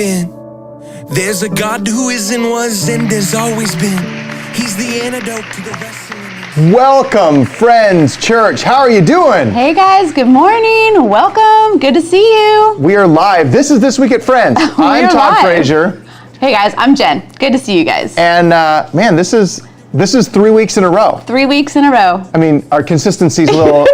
been. There's a God who is and was and has always been. He's the antidote to the wrestling. Welcome, Friends Church. How are you doing? Hey guys, good morning. Welcome. Good to see you. We are live. This is This Week at Friends. I'm Todd Frazier. Hey guys, I'm Jen. Good to see you guys. And man, this is 3 weeks in a row. 3 weeks in a row. I mean, our consistency's a little,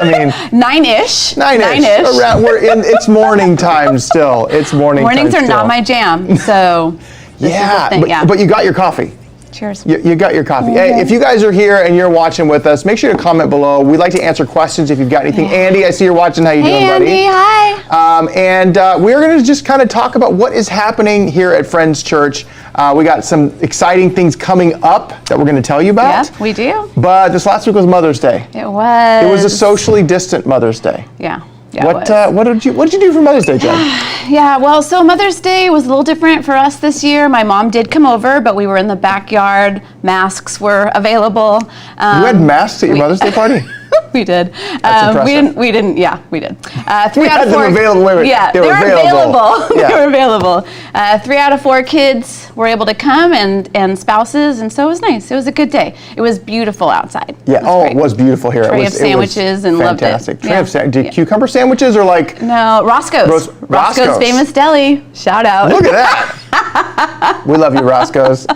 Nine-ish. Nine-ish. It's morning time still. It's morning Mornings time are still. not my jam, so this is the thing. But you got your coffee. Cheers. You got your coffee. Hey, if you guys are here and you're watching with us, make sure to comment below. We'd like to answer questions if you've got anything. Andy, I see you're watching. How you doing, buddy? Andy, hi. And we're going to just kind of talk about what is happening here at Friends Church. We got some exciting things coming up that we're going to tell you about. Yeah, we do. But this last week was Mother's Day. It was. It was a socially distant Mother's Day. Yeah. What did you do for Mother's Day, Jen? Yeah, well, so Mother's Day was a little different for us this year. My mom did come over, but we were in the backyard. Masks were available. You had masks at your Mother's Day party? We did. That's impressive. We didn't. Yeah, we did. 3 we out had of 4. Them available. Yeah, they were available. Yeah. They were available. 3 out of 4 kids were able to come, and spouses, and so it was nice. It was a good day. It was beautiful outside. Yeah. It was beautiful here. Tray of sandwiches and fantastic. Loved it. Did cucumber sandwiches or like? No, Roscoe's. Roscoe's Famous Deli. Shout out. Look at that. We love you, Roscoe's.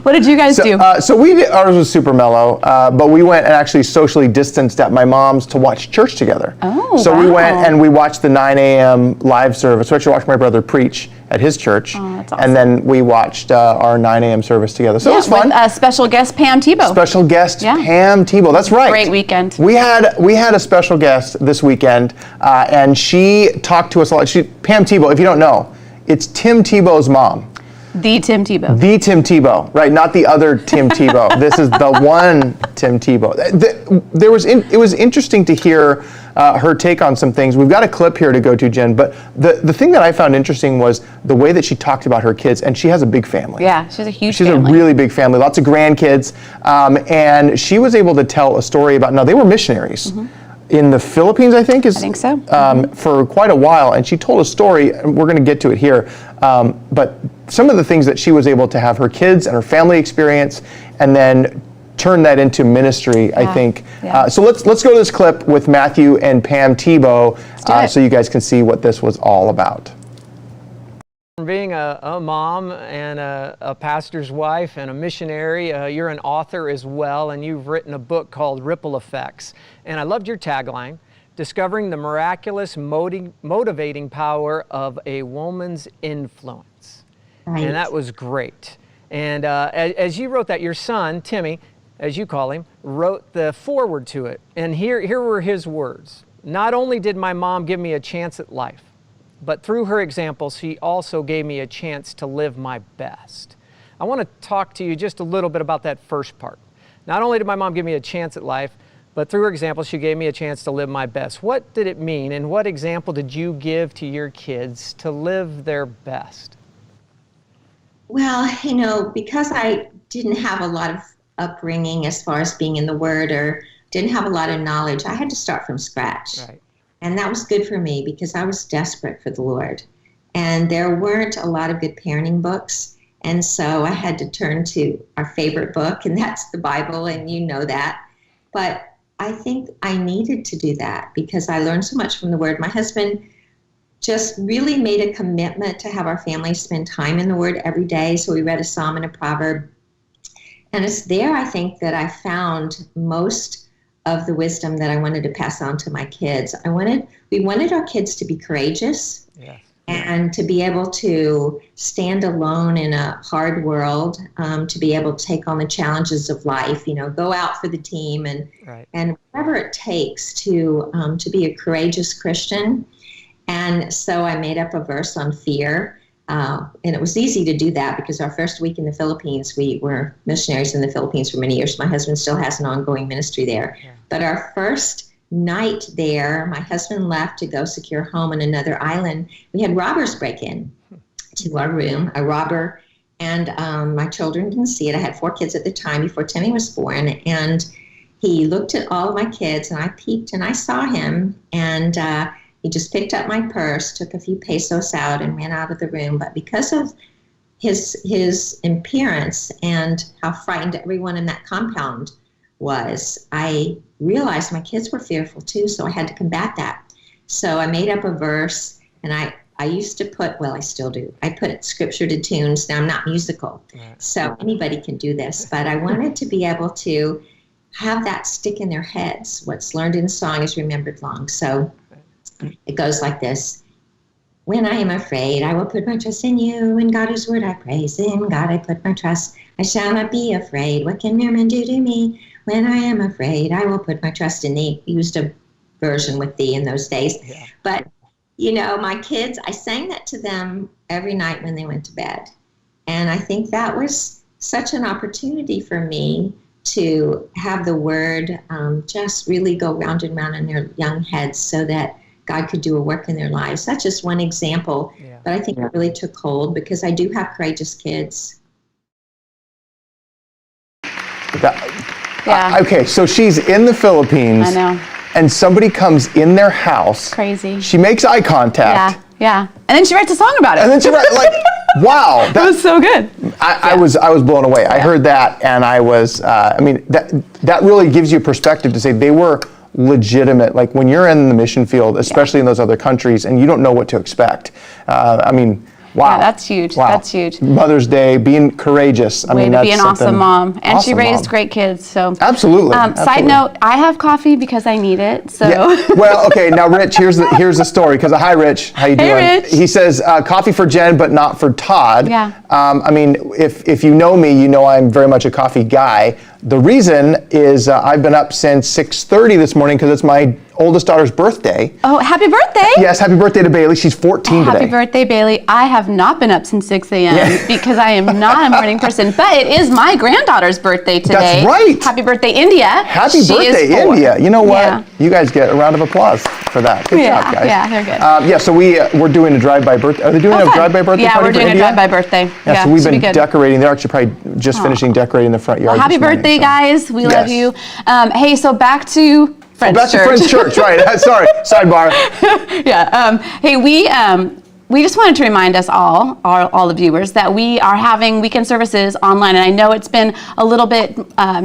What did you guys do? So ours was super mellow, but we went and actually socially distanced at my mom's to watch church together. Oh, So wow. we went and we watched the 9 a.m. live service. We actually watched my brother preach at his church. Oh, that's awesome. And then we watched our 9 a.m. service together. So it was fun. With special guest Pam Tebow. Special guest Pam Tebow. That's right. Great weekend. We had a special guest this weekend, and she talked to us a lot. Pam Tebow, if you don't know, it's Tim Tebow's mom. The Tim Tebow. The Tim Tebow, right? Not the other Tim Tebow. This is the one Tim Tebow. It was interesting to hear her take on some things. We've got a clip here to go to, Jen, but the thing that I found interesting was the way that she talked about her kids, and she has a big family. Yeah, she has a huge family. She's a really big family, lots of grandkids, and she was able to tell a story about, now they were missionaries. Mm-hmm. In the Philippines, I think so. For quite a while, and she told a story. We're going to get to it here, but some of the things that she was able to have her kids and her family experience, and then turn that into ministry. I think. Yeah. So let's go to this clip with Matthew and Pam Tebow, so you guys can see what this was all about. Being a mom and a pastor's wife and a missionary, you're an author as well, and you've written a book called Ripple Effects. And I loved your tagline, Discovering the Miraculous Motivating Power of a Woman's Influence. Right. And that was great. And as you wrote that, your son, Timmy, as you call him, wrote the foreword to it. And here were his words. Not only did my mom give me a chance at life, but through her example, she also gave me a chance to live my best. I want to talk to you just a little bit about that first part. Not only did my mom give me a chance at life, but through her example, she gave me a chance to live my best. What did it mean, and what example did you give to your kids to live their best? Well, because I didn't have a lot of upbringing as far as being in the Word or didn't have a lot of knowledge, I had to start from scratch. Right. And that was good for me because I was desperate for the Lord. And there weren't a lot of good parenting books. And so I had to turn to our favorite book, and that's the Bible, and you know that. But I think I needed to do that because I learned so much from the Word. My husband just really made a commitment to have our family spend time in the Word every day. So we read a psalm and a proverb. And it's there, I think, that I found most of the wisdom that I wanted to pass on to my kids. We wanted our kids to be courageous and to be able to stand alone in a hard world, to be able to take on the challenges of life, go out for the team and whatever it takes to be a courageous Christian. And so I made up a verse on fear. And it was easy to do that because our first week in the Philippines, we were missionaries in the Philippines for many years. My husband still has an ongoing ministry there. Yeah. But our first night there, my husband left to go secure home on another island. We had robbers break in to our room, a robber, and my children didn't see it. I had 4 kids at the time before Timmy was born. And he looked at all of my kids, and I peeked and I saw him. And He just picked up my purse, took a few pesos out, and ran out of the room. But because of his appearance and how frightened everyone in that compound was, I realized my kids were fearful too, so I had to combat that. So I made up a verse, and I used to put, well, I still do, I put scripture to tunes. Now, I'm not musical, so anybody can do this, but I wanted to be able to have that stick in their heads. What's learned in song is remembered long. So it goes like this. When I am afraid, I will put my trust in you. In God whose word I praise. In God I put my trust. I shall not be afraid. What can mere men do to me? When I am afraid, I will put my trust in thee. Used a version with thee in those days. Yeah. But, you know, my kids, I sang that to them every night when they went to bed. And I think that was such an opportunity for me to have the word just really go round and round in their young heads so that God could do a work in their lives. That's just one example, but I think it really took hold because I do have courageous kids. Okay, so she's in the Philippines. I know. And somebody comes in their house. Crazy. She makes eye contact. Yeah. And then she writes a song about it. And then she writes, like, wow. That was so good. I was blown away. I heard that, and I was, that really gives you perspective to say they were legitimate. Like when you're in the mission field, especially in those other countries, and you don't know what to expect. Wow. Yeah, that's huge. Wow. That's huge. Mother's Day, being courageous. Way to be an awesome mom. And she raised great kids. So Absolutely. Side note, I have coffee because I need it. So Well, okay, now Rich, here's the story. Because hi, Rich, how you doing? Hey, Rich. He says coffee for Jen, but not for Todd. Yeah. If you know me, you know I'm very much a coffee guy. The reason is I've been up since 6:30 this morning because it's my oldest daughter's birthday. Oh, happy birthday! Yes, happy birthday to Bailey. She's 14 today. Happy birthday, Bailey. I have not been up since 6 a.m. because I am not a morning person, but it is my granddaughter's birthday today. That's right. Happy birthday, India. Happy She birthday, is 4. India. You know what? Yeah. You guys get a round of applause for that. Good job, guys. Yeah, they're good. So we're doing a drive-by birthday. Are they doing a drive-by birthday yeah, party we're for doing India? a drive-by birthday. Yeah, so we've should be been good. decorating. They're actually probably just finishing decorating the front yard. Well, happy this morning, birthday, so. guys. We love you. Hey, so back to Friends Back Church. to Friends Church, right. Sorry, sidebar. Yeah. Hey, we just wanted to remind us all the viewers, that we are having weekend services online. And I know it's been a little bit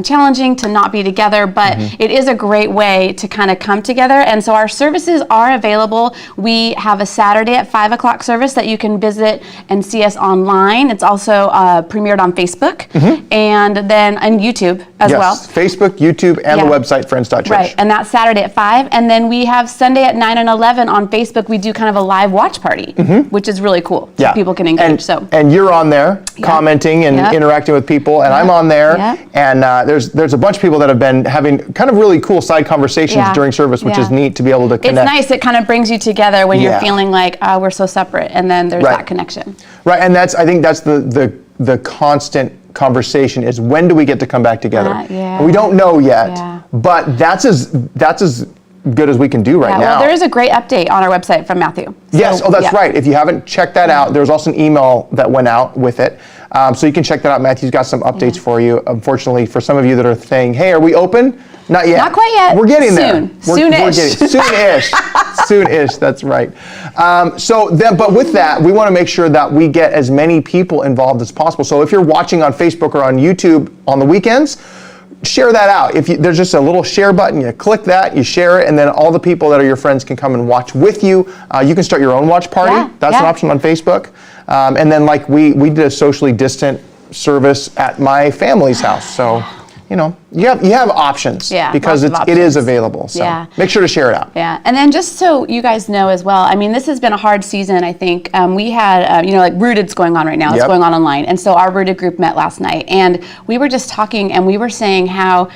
challenging to not be together, but it is a great way to kind of come together. And so our services are available. We have a Saturday at 5 o'clock service that you can visit and see us online. It's also premiered on Facebook and then on YouTube as well. Facebook, YouTube, and the website, friends.church. Right, and that's Saturday at 5. And then we have Sunday at 9 and 11 on Facebook. We do kind of a live watch party, which is really cool. So people can engage. And you're on there commenting and interacting with people, and I'm on there. And there's a bunch of people that have been having kind of really cool side conversations during service, which is neat to be able to connect. It's nice. It kind of brings you together when you're feeling like, we're so separate, and then there's that connection. Right, and I think that's the constant conversation is, when do we get to come back together? And we don't know yet, but that's as good as we can do right now. Well, there is a great update on our website from Matthew. So, yes, that's right. If you haven't checked that out, there's also an email that went out with it. So you can check that out. Matthew's got some updates for you. Unfortunately, for some of you that are saying, hey, are we open? Not yet. Not quite yet. We're getting there. Soon-ish. Soon-ish. Soon-ish, that's right. But with that, we want to make sure that we get as many people involved as possible. So if you're watching on Facebook or on YouTube on the weekends, share that out. There's just a little share button, you click that, you share it, and then all the people that are your friends can come and watch with you. You can start your own watch party. That's an option on Facebook. And then like we did a socially distant service at my family's house. So, you have options because it is available. So make sure to share it out. Yeah, and then just so you guys know as well, I mean, this has been a hard season, I think. We had, like Rooted's going on right now. It's going on online. And so our Rooted group met last night. And we were just talking, and we were saying how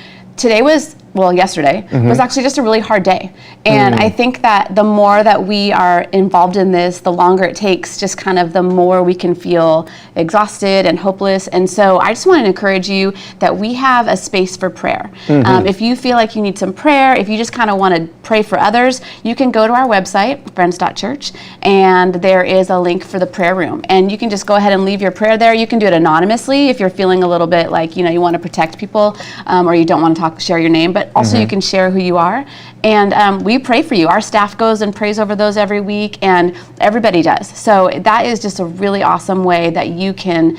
yesterday was actually just a really hard day. And I think that the more that we are involved in this, the longer it takes, just kind of the more we can feel exhausted and hopeless. And so I just want to encourage you that we have a space for prayer. If you feel like you need some prayer, if you just kind of want to pray for others, you can go to our website, friends.church, and there is a link for the prayer room. And you can just go ahead and leave your prayer there. You can do it anonymously if you're feeling a little bit like, you want to protect people or you don't want to share your name. but also you can share who you are. And we pray for you. Our staff goes and prays over those every week, and everybody does. So that is just a really awesome way that you can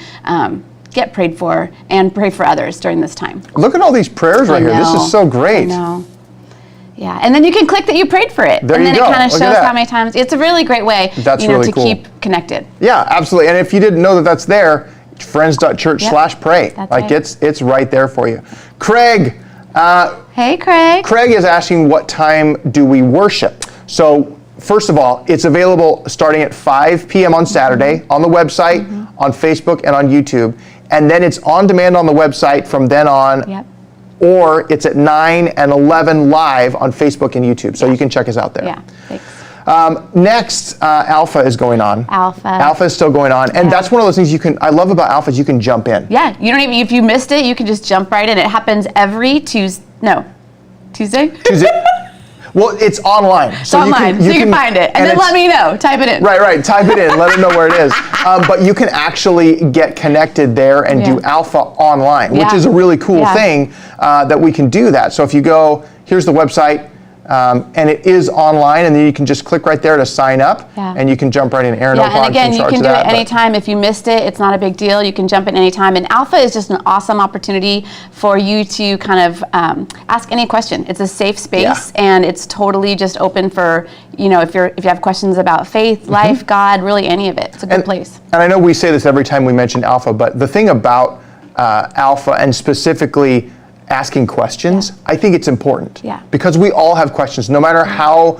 get prayed for and pray for others during this time. Look at all these prayers right here. This is so great. I know. Yeah, and then you can click that you prayed for it. There and then you go. it kind of Look at shows that. how many times. It's a really great way That's really to cool. keep connected. Yeah, absolutely. And if you didn't know that that's there, friends.church/pray. That's Like right. it's right there for you. Craig, Hey, Craig. Craig is asking what time do we worship? So first of all, it's available starting at 5 p.m. on Saturday on the website, on Facebook, and on YouTube. And then it's on demand on the website from then on. Yep. Or it's at 9 and 11 live on Facebook and YouTube. So you can check us out there. Yeah, thanks. Next, Alpha is going on. Alpha is still going on. And Yeah. that's one of those things I love about Alpha is you can jump in. Yeah, you don't even, if you missed it, you can just jump right in. It happens every Tuesday. Tuesday. Well, it's online. It's online, so you can find it. And then let me know. Type it in. Right. Type it in. Let them know where it is. But you can actually get connected there and do Alpha online, which Yeah. is a really cool Yeah. thing that we can do that. So if you go, here's the website, and it is online, and then you can just click right there to sign up, Yeah. and you can jump right in. Aaron Yeah, O'Connor's and again, in you charge can of do that, it but- anytime. If you missed it, it's not a big deal. You can jump in anytime. And Alpha is just an awesome opportunity for you to kind of ask any question. It's a safe space, and it's totally just open for, if you have questions about faith, life, God, really any of it. It's a good place. And I know we say this every time we mention Alpha, but the thing about Alpha, and specifically asking questions, I think it's important. Yeah. Because we all have questions, no matter how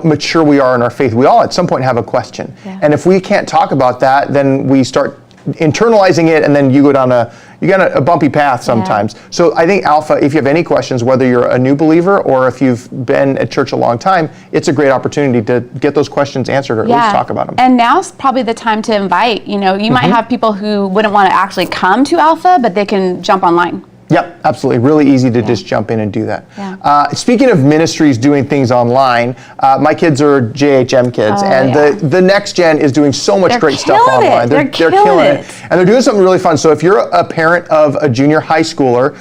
mature we are in our faith. We all at some point have a question. Yeah. And if we can't talk about that, then we start internalizing it, and then you go down a bumpy path sometimes. So I think Alpha, if you have any questions, whether you're a new believer or if you've been at church a long time, it's a great opportunity to get those questions answered or at least talk about them. And now's probably the time to invite. You might have people who wouldn't want to actually come to Alpha, but they can jump online. Yep, absolutely. Really easy to just jump in and do that. Yeah. Speaking of ministries doing things online, my kids are JHM kids, and the next gen is doing so much great stuff killing it. online. They're killing it. And they're doing something really fun. So if you're a parent of a junior high schooler,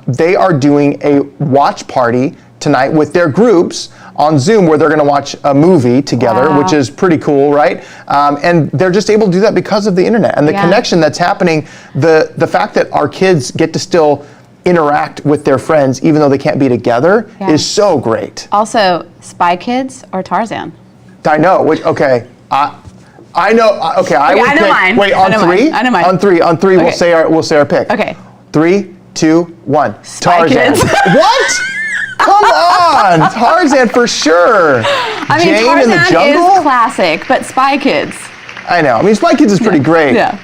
they are doing a watch party tonight with their groups on Zoom, where they're going to watch a movie together, Wow. which is pretty cool, right? And they're just able to do that because of the internet and the connection that's happening. The fact that our kids get to still interact with their friends, even though they can't be together, is so great. Also, Spy Kids or Tarzan? I know. Okay. I know. Okay. I would I know pick. mine. Wait, I on know three. mine. I know mine. On three. Okay. We'll say our pick. Okay. 3, 2, 1. Spy Tarzan. Kids. What? Come on, Tarzan for sure. I mean, Jane Tarzan in the Jungle. is classic, but Spy Kids. I know. I mean, Spy Kids is pretty great. Yeah.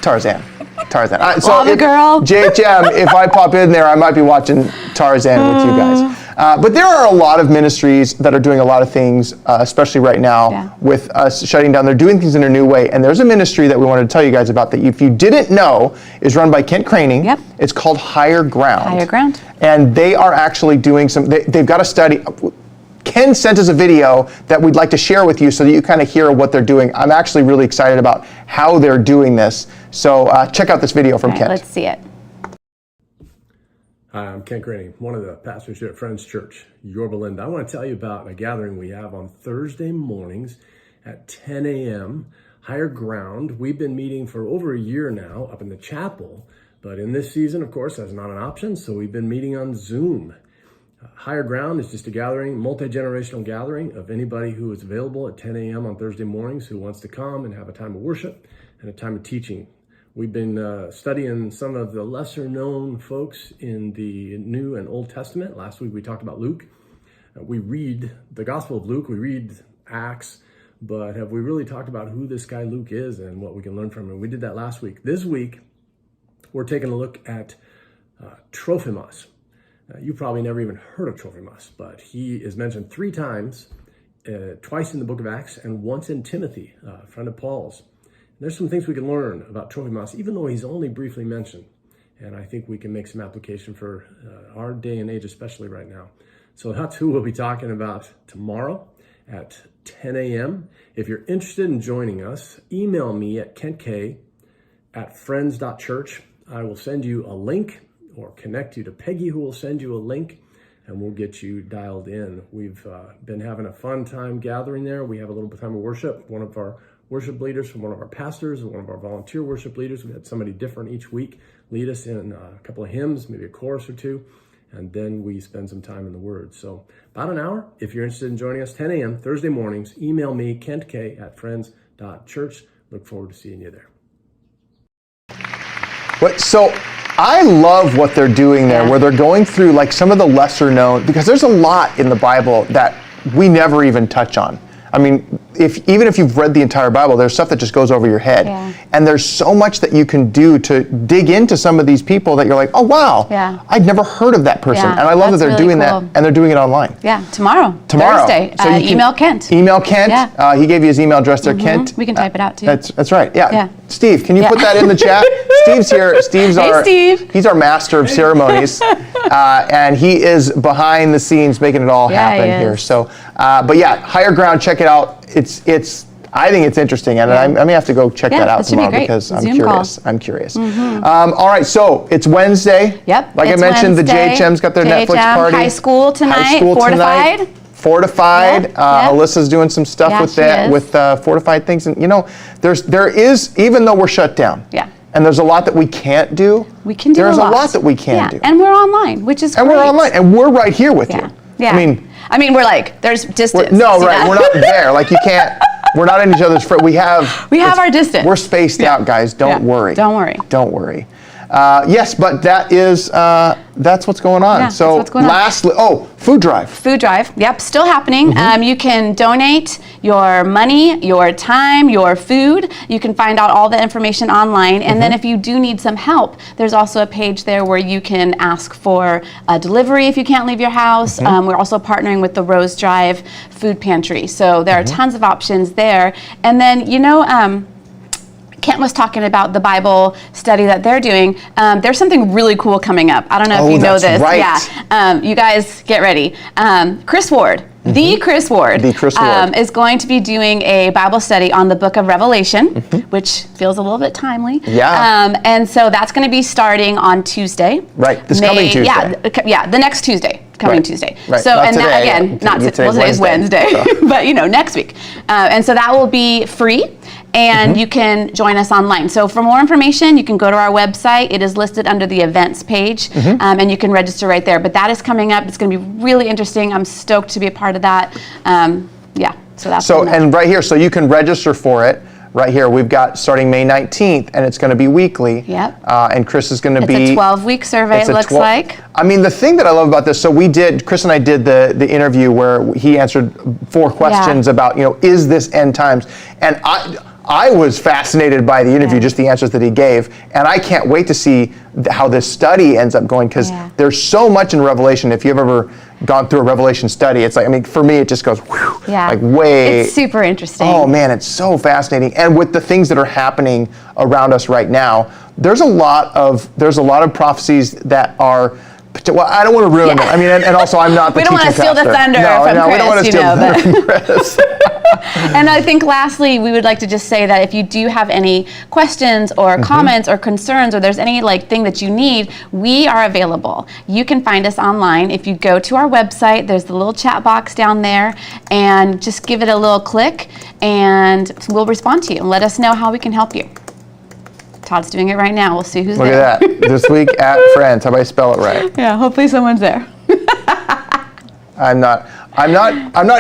Tarzan. Lava Girl. JHM, if I pop in there, I might be watching Tarzan with you guys. But there are a lot of ministries that are doing a lot of things, especially right now with us shutting down. They're doing things in a new way. And there's a ministry that we wanted to tell you guys about that if you didn't know is run by Kent Craning. Yep. It's called Higher Ground. Higher Ground. And they are actually doing they've got a study. Ken sent us a video that we'd like to share with you so that you kind of hear what they're doing. I'm actually really excited about how they're doing this. So check out this video from All right, Kent. let's see it. Hi, I'm Kent Graney, one of the pastors here at Friends Church, Yorba Linda. I want to tell you about a gathering we have on Thursday mornings at 10 a.m. Higher Ground. We've been meeting for over a year now up in the chapel, but in this season, of course, that's not an option, so we've been meeting on Zoom. Higher Ground is just a gathering, multi-generational gathering of anybody who is available at 10 a.m. on Thursday mornings who wants to come and have a time of worship and a time of teaching. We've been studying some of the lesser known folks in the New and Old Testament. Last week we talked about Luke. We read the Gospel of Luke, we read Acts, but have we really talked about who this guy Luke is and what we can learn from him? We did that last week. This week, we're taking a look at Trophimus. You probably never even heard of Trophimus, but he is mentioned 3 times, twice in the book of Acts and once in Timothy, a friend of Paul's. There's some things we can learn about Trophimus, even though he's only briefly mentioned. And I think we can make some application for our day and age, especially right now. So that's who we'll be talking about tomorrow at 10 a.m. If you're interested in joining us, email me at kentk@friends.church. I will send you a link or connect you to Peggy, who will send you a link and we'll get you dialed in. We've been having a fun time gathering there. We have a little bit of time of worship. One of our worship leaders from one of our pastors and one of our volunteer worship leaders, we had somebody different each week lead us in a couple of hymns, maybe a chorus or two, and then we spend some time in the Word. So about an hour. If you're interested in joining us, 10 a.m. Thursday mornings, email me, kentk@friends.church. Look forward to seeing you there. So I love what they're doing there, where they're going through like some of the lesser known, because there's a lot in the Bible that we never even touch on. I mean, even if you've read the entire Bible, there's stuff that just goes over your head. Yeah. And there's so much that you can do to dig into some of these people that you're like, oh, wow, I'd never heard of that person. Yeah, and I love that they're really doing cool. that, and they're doing it online. Yeah, tomorrow. Thursday. So you can email Kent. Email Kent. Yeah. He gave you his email address there, Kent. We can type it out too. That's right. Yeah. Yeah. Steve, can you put that in the chat? Steve's here. Steve. He's our master of ceremonies, and he is behind the scenes making it all happen here. So, but yeah, Higher Ground. Check it out. I think it's interesting, and I may have to go check that out tomorrow because I'm curious. I'm curious. All right, so it's Wednesday. Yep. Like I mentioned, Wednesday. the JHM's got their Netflix party. High school tonight. Fortified. Fortified. Alyssa's doing some stuff with that, with Fortified things, and there is, even though we're shut down. Yeah. And there's a lot that we can't do. We can do There's a lot. a lot that we can do. And we're online, which is great. And we're online, and we're right here with you. Yeah. I mean, we're like, there's distance. We're not there. Like you can't. We're not in each other's front. We have our distance. We're spaced out, guys. Don't worry. Don't worry. Don't worry. Yes, but that's what's going on. Yeah, so that's what's going on. lastly, food drive. Food drive, yep, still happening. You can donate your money, your time, your food. You can find out all the information online. And then if you do need some help, there's also a page there where you can ask for a delivery if you can't leave your house. We're also partnering with the Rose Drive Food Pantry. So there are tons of options there. And then, Kent was talking about the Bible study that they're doing. There's something really cool coming up. I don't know if you know this. Right. Yeah. You guys get ready. Chris Ward, the Chris Ward, is going to be doing a Bible study on the book of Revelation, which feels a little bit timely. Yeah. And so that's going to be starting on Tuesday. Right. This coming Tuesday. Yeah, the next Tuesday. Tuesday. Right. So, not and today. that again, not today's Wednesday, but next week. And so that will be free, and you can join us online. So for more information, you can go to our website. It is listed under the events page, and you can register right there. But that is coming up. It's going to be really interesting. I'm stoked to be a part of that. So that's and right here, so you can register for it. Right here, we've got starting May 19th, and it's going to be weekly. Yep. And Chris is going to be... It's a 12-week survey, it looks like. I mean, the thing that I love about this, so Chris and I did the interview where he answered 4 questions about, is this end times? And I was fascinated by the interview, just the answers that he gave, and I can't wait to see how this study ends up going, because there's so much in Revelation. If you've ever gone through a Revelation study, it's like, for me, it just goes, like way... It's super interesting. Oh man, it's so fascinating. And with the things that are happening around us right now, there's a lot of prophecies that are... Well, I don't want to ruin them. I mean, and also I'm not the teaching pastor. We don't want to steal the thunder from Chris, we don't want to steal the thunder from Chris. And I think lastly, we would like to just say that if you do have any questions or comments or concerns, or there's any thing that you need, we are available. You can find us online. If you go to our website, there's the little chat box down there, and just give it a little click, and we'll respond to you and let us know how we can help you. Todd's doing it right now. We'll see who's there. Look at that. This week at Friends. How do I spell it right? Yeah, hopefully someone's there. I'm not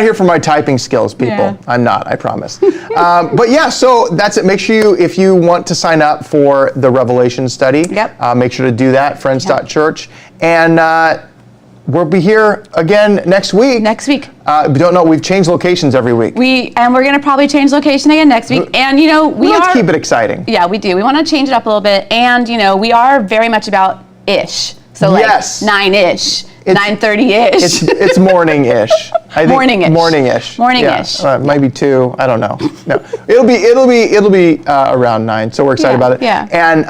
here for my typing skills, people. Yeah. I'm not, I promise. But yeah, so that's it. Make sure if you want to sign up for the Revelation study, make sure to do that, friends.church. And we'll be here again next week. We don't know, we've changed locations every week. We're going to probably change location again next week. And let's keep it exciting. Yeah, we do. We want to change it up a little bit. And we are very much about ish. So 9-ish. 9:30-ish. It's morning-ish. I think Morning-ish. Morning-ish. Yeah, maybe 2. I don't know. No, it'll be around 9. So we're excited about it. Yeah. And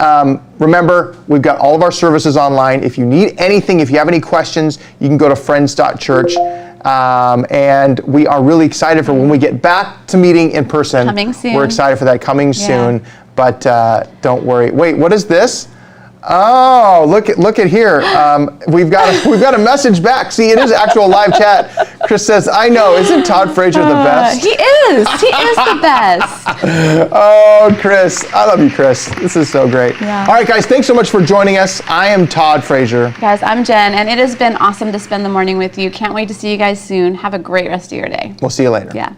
remember, we've got all of our services online. If you need anything, if you have any questions, you can go to friends.church. And we are really excited for when we get back to meeting in person. Coming soon. We're excited for that coming soon. But don't worry. Wait, what is this? Oh, look at here. We've got a message back. See, it is actual live chat. Chris says, "I know. Isn't Todd Frazier the best?" He is. He is the best. Oh, Chris, I love you, Chris. This is so great. Yeah. All right, guys, thanks so much for joining us. I am Todd Frazier. Guys, I'm Jen, and it has been awesome to spend the morning with you. Can't wait to see you guys soon. Have a great rest of your day. We'll see you later. Yeah.